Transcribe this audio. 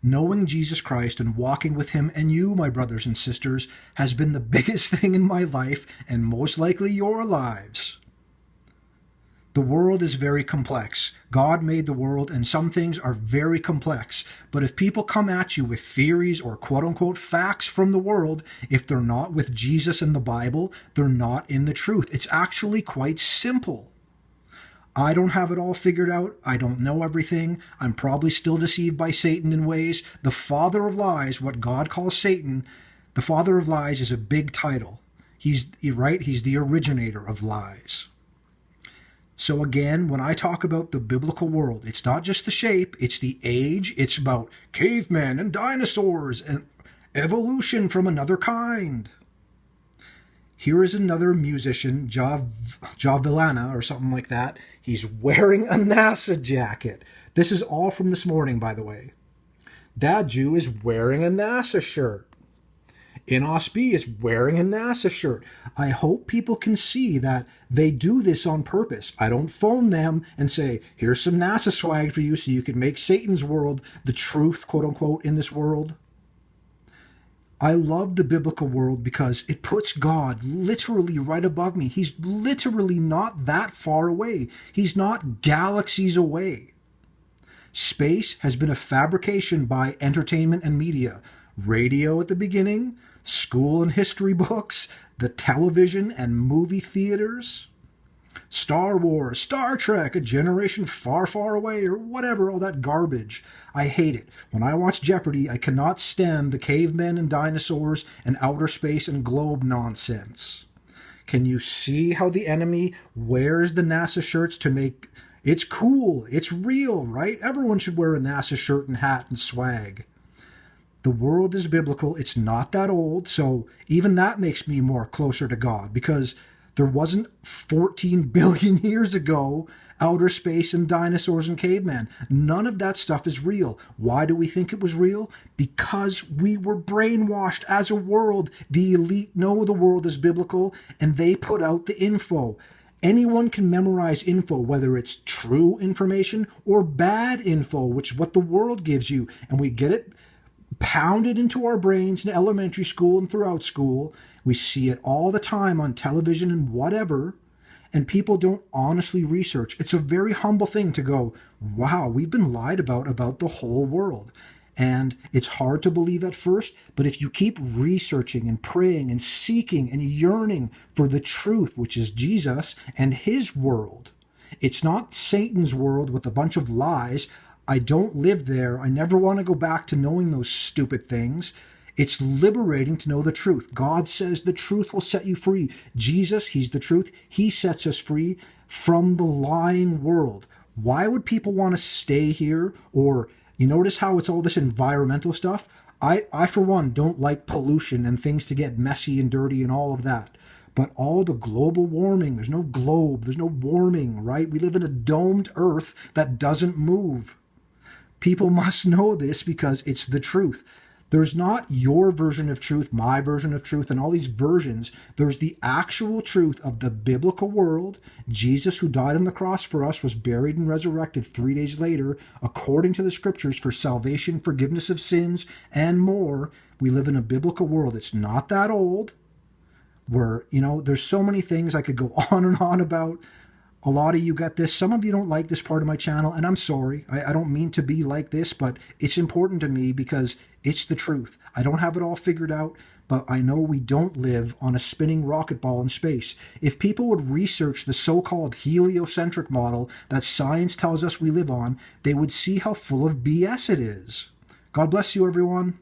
Knowing Jesus Christ and walking with him and you, my brothers and sisters, has been the biggest thing in my life and most likely your lives. The world is very complex. God made the world, and some things are very complex. But if people come at you with theories or quote-unquote facts from the world, if they're not with Jesus and the Bible, they're not in the truth. It's actually quite simple. I don't have it all figured out. I don't know everything. I'm probably still deceived by Satan in ways. The father of lies, what God calls Satan, the father of lies is a big title. He's the originator of lies. So again, when I talk about the biblical world, it's not just the shape, it's the age, it's about cavemen and dinosaurs and evolution from another kind. Here is another musician, Villana or something like that. He's wearing a NASA jacket. This is all from this morning, by the way. Dad Jew is wearing a NASA shirt. InOSB is wearing a NASA shirt. I hope people can see that they do this on purpose. I don't phone them and say, here's some NASA swag for you so you can make Satan's world the truth, quote unquote, in this world. I love the biblical world because it puts God literally right above me. He's literally not that far away. He's not galaxies away. Space has been a fabrication by entertainment and media. Radio at the beginning, school and history books, the television and movie theaters, Star Wars, Star Trek, a generation far, far away, or whatever, all that garbage. I hate it. When I watch Jeopardy, I cannot stand the cavemen and dinosaurs and outer space and globe nonsense. Can you see how the enemy wears the NASA shirts to make... It's cool. It's real, right? Everyone should wear a NASA shirt and hat and swag. The world is biblical. It's not that old, so even that makes me more closer to God, because there wasn't 14 billion years ago outer space and dinosaurs and cavemen. None of that stuff is real. Why do we think it was real? Because we were brainwashed as a world. The elite know the world is biblical, and they put out the info. Anyone can memorize info, whether it's true information or bad info, which is what the world gives you, and we get it pounded into our brains in elementary school and throughout school. We see it all the time on television and whatever, and people don't honestly research. It's a very humble thing to go, wow, we've been lied about the whole world. And it's hard to believe at first, but if you keep researching and praying and seeking and yearning for the truth, which is Jesus and his world, it's not Satan's world with a bunch of lies. I don't live there. I never want to go back to knowing those stupid things. It's liberating to know the truth. God says the truth will set you free. Jesus, he's the truth. He sets us free from the lying world. Why would people want to stay here? Or you notice how it's all this environmental stuff? I for one, don't like pollution and things to get messy and dirty and all of that. But all the global warming, there's no globe, there's no warming, right? We live in a domed earth that doesn't move. People must know this because it's the truth. There's not your version of truth, my version of truth, and all these versions. There's the actual truth of the biblical world. Jesus, who died on the cross for us, was buried and resurrected 3 days later, according to the scriptures, for salvation, forgiveness of sins, and more. We live in a biblical world. It's not that old, where, there's so many things I could go on and on about. A lot of you got this. Some of you don't like this part of my channel, and I'm sorry. I don't mean to be like this, but it's important to me because it's the truth. I don't have it all figured out, but I know we don't live on a spinning rocket ball in space. If people would research the so-called heliocentric model that science tells us we live on, they would see how full of BS it is. God bless you, everyone.